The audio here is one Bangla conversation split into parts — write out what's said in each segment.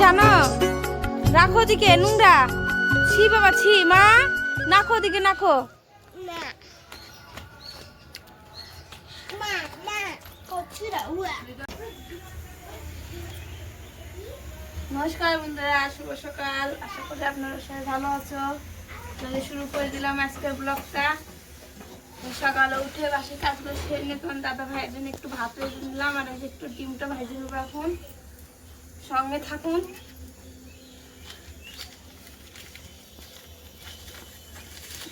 জানো? রাখো দিকে নোংরা। ছি বাবা ছি, মা নাখো দিকে নাখো। নমস্কার বন্ধুরা, শুভ সকাল। আশা করি আপনারা সবাই ভালো আছো। তাহলে শুরু করে দিলাম আজকের ব্লগটা। সকালে উঠে বাসি কাজগুলো সেরে নিয়ে তোমার দাদা ভাইয়ের জন্য একটু ভাত ভেজে নিলাম, আর এই যে একটু ডিমটা ভেজে নেবো। এখন সঙ্গে থাকুন।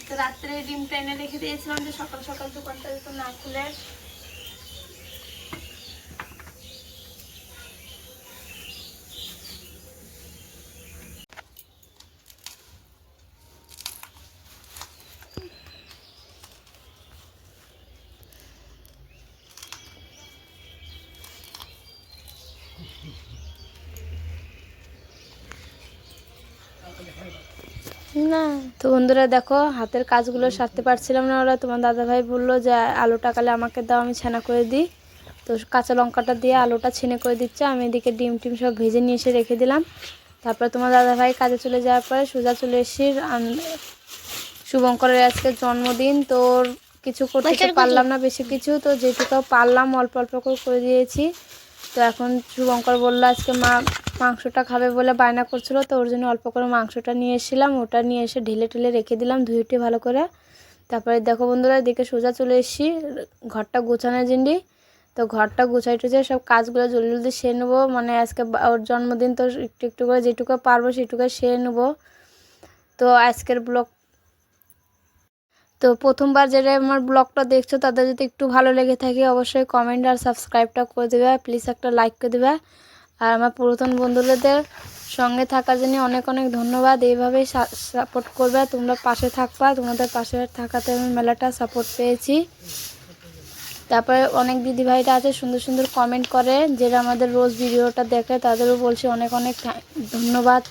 তো রাত্রে ডিমটা এনে রেখে দিয়েছিলাম যে সকাল সকাল দোকানটা একটু না খুলে। না তো বন্ধুরা দেখো, হাতের কাজগুলো সারতে পারছিলাম না। ওরা তোমার দাদাভাই বললো যে আলুটা কালে আমাকে দাও, আমি ছানা করে দিই। তো কাঁচা লঙ্কাটা দিয়ে আলুটা ছেনে করে দিচ্ছে। আমি এদিকে ডিম টিম সব ভেজে নিয়ে এসে রেখে দিলাম। তারপর তোমার দাদাভাই কাজে চলে যাওয়ার পরে সোজা চলে এসেছি। শুভঙ্করের আজকে জন্মদিন, তো কিছু করতে পারলাম না বেশি কিছু, তো যেটুকু পারলাম অল্প অল্প করে দিয়েছি। তো এখন শুভঙ্কর বললো আজকে মা মাংসটা খাবে বলে বায়না করছিল, তো ওর জন্য অল্প করে মাংসটা নিয়ে এসেছিলাম। ওটা নিয়ে এসে ঢেলে ঢেলে রেখে দিলাম ধুয়েটি ভালো করে। তারপরে দেখো বন্ধুরা, এদিকে সোজা চলে এসেছি ঘরটা গোছানোর জন্য। তো ঘরটা গুছাই টুছাই সব কাজগুলো জলদি জলদি সেরে নেবো। মানে আজকে ওর জন্মদিন, তো একটু একটু করে যেটুকু পারবো সেটুকু সেরে নেবো। তো আজকের ব্লগ, তো প্রথমবার যারা আমার ব্লগটা দেখছো তাদের যদি একটু ভালো লেগে থাকে অবশ্যই কমেন্ট আর সাবস্ক্রাইবটা করে দেবে, প্লিজ একটা লাইক করে দেবে। আর আমার পুরাতন বন্ধুদের সঙ্গে থাকার জন্য অনেক অনেক ধন্যবাদ। এইভাবেই সাপোর্ট করবে, তোমরা পাশে থাকবা। তোমাদের পাশে থাকাতে আমি মেলাটা সাপোর্ট পেয়েছি। তারপরে অনেক দিদিভাইরা আছে সুন্দর সুন্দর কমেন্ট করে, যারা আমাদের রোজ ভিডিওটা দেখে, তাদেরও বলছি অনেক অনেক ধন্যবাদ।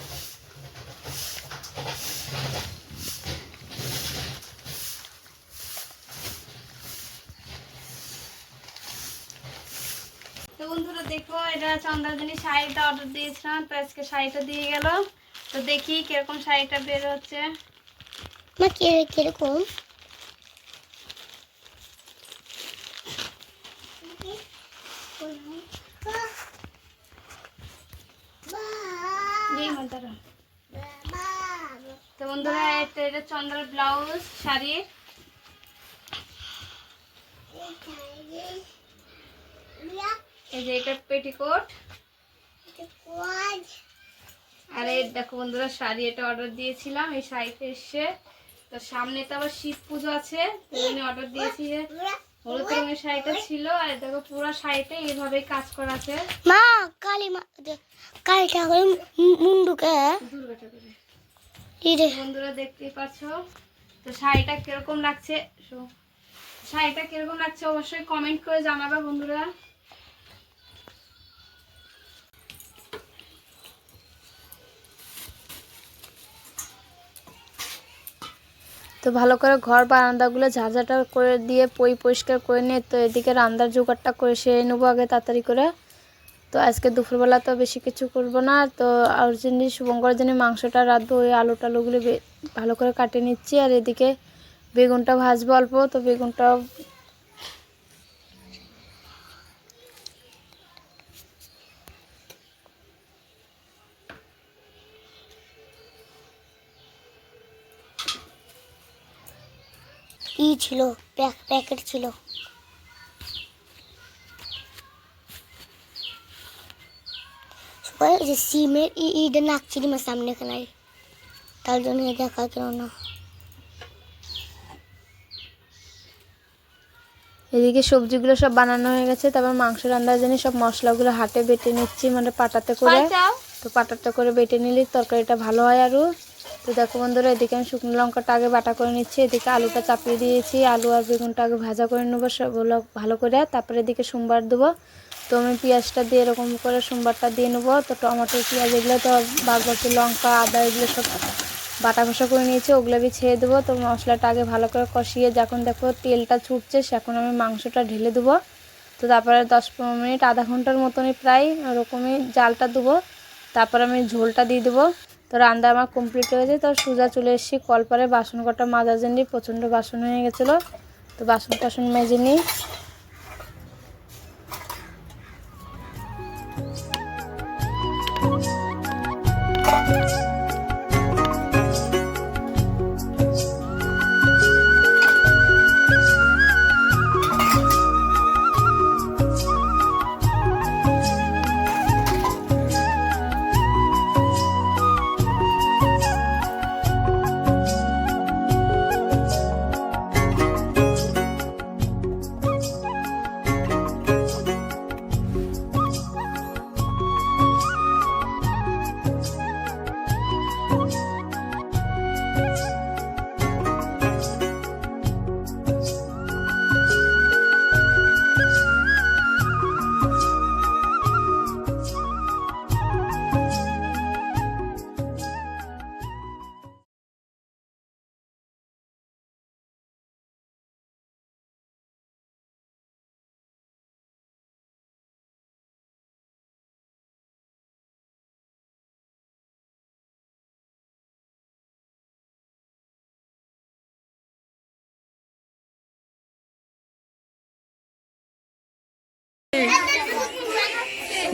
তো বন্ধুরা দেখো, এটা চন্দ্রাদিনী শাড়িটা অর্ডার দিয়েছিলাম, তো আজকে শাড়িটা দিয়ে গেল। তো দেখি কিরকম শাড়িটা বের হচ্ছে। কিরকম তো বন্ধুরা এটা চন্দ্রার ব্লাউজ শাড়ির। এই যে এটা পেটিকোট। আর এই দেখো বন্ধুরা শাড়ি, এটা অর্ডার দিয়েছিলাম, এই শাড়িটা এসছে। তো সামনে তো আবার শীত পুজো আছে, তো অর্ডার দিয়েছি যে হলুদ রঙের শাড়িটা ছিল। আর দেখো পুরো শাড়িটা এইভাবেই কাজ করা আছে। মা কালী মা কালী ঠাকুর মুন্ডুকে দুর্গা ঠাকুরের। বন্ধুরা দেখতেই পাচ্ছ। তো শাড়িটা কিরকম লাগছে, শাড়িটা কিরকম লাগছে অবশ্যই কমেন্ট করে জানাবে বন্ধুরা। তো ভালো করে ঘর বারান্দাগুলো ঝাড়ঝাটা করে দিয়ে পরিষ্কার করে নিয়ে, তো এদিকে রান্নার জোগাড়টা করে সেরে নেবো আগে তাড়াতাড়ি করে। তো আজকে দুপুরবেলা তো বেশি কিছু করবো না। তো আর জন্য শুভঙ্করের জন্য মাংসটা রাঁধবো, ওই আলুগুলো ভালো করে কাটে নিচ্ছি। আর এদিকে বেগুনটা ভাজবো অল্প, তো বেগুনটা ছিল প্যাকেট ছিল। যে সিমের ইটা নাকছিল আমার সামনে খানায়, তার জন্য দেখা কেন না। এদিকে সবজিগুলো সব বানানো হয়ে গেছে। তারপর মাংস রান্নার জন্য সব মশলাগুলো হাটে বেটে নিচ্ছি, মানে পাটাতে করে। তো পাটাতে করে বেটে নিলে তরকারিটা ভালো হয় আরও। তো দেখো বন্ধুরা, এদিকে আমি শুকনো লঙ্কাটা আগে বাটা করে নিচ্ছি, এদিকে আলুটা চাপিয়ে দিয়েছি। আলু আর বেগুনটা আগে ভাজা করে নেবো সবগুলো ভালো করে। তারপরে এদিকে সোমবার দেবো, তো আমি পেঁয়াজটা দিয়ে এরকম করে সোমবারটা দিয়ে নেবো। তো টমেটো পেঁয়াজ এগুলো তো বাকি লঙ্কা আদা এগুলো সব বাটা ঘষা করে নিয়েছি, ওগুলো আমি ছেড়ে দেবো। তো মশলাটা আগে ভালো করে কষিয়ে যখন দেখো তেলটা ছুটছে, সেখন আমি মাংসটা ঢেলে দেবো। তো তারপরে 10-15 মিনিট আধা ঘন্টার মতনই প্রায় ওরকমই জালটা দেবো। তারপর আমি ঝোলটা দিয়ে দেবো। তো রান্না আমার কমপ্লিট হয়ে গেছে। তো সোজা চলে এসেছি কলপারে বাসন কটা মাজার জন্য, প্রচণ্ড বাসন হয়ে গেছিলো। তো বাসন টাসন মেজে নিই।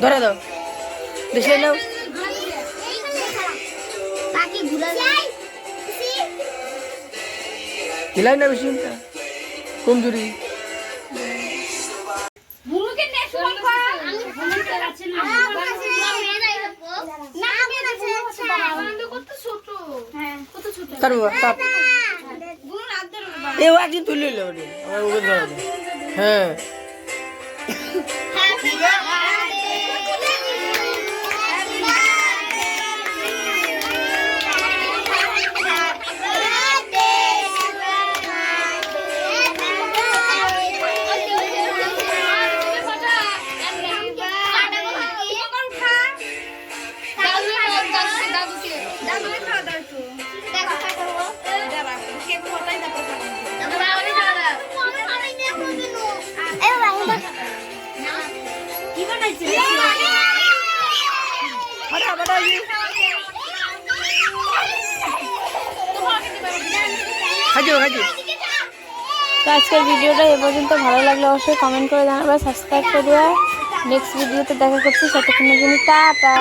ধরে দাও, দেশে নাও। হিলাই না বেশি, কমজোরি। একদিন তুলে হ্যাঁ তো আজকের ভিডিওটা এ পর্যন্ত। ভালো লাগলে অবশ্যই কমেন্ট করে জানাবে, সাবস্ক্রাইব করে দেওয়া। নেক্সট ভিডিওতে দেখা করছি, ততক্ষণের জন্য টাটা।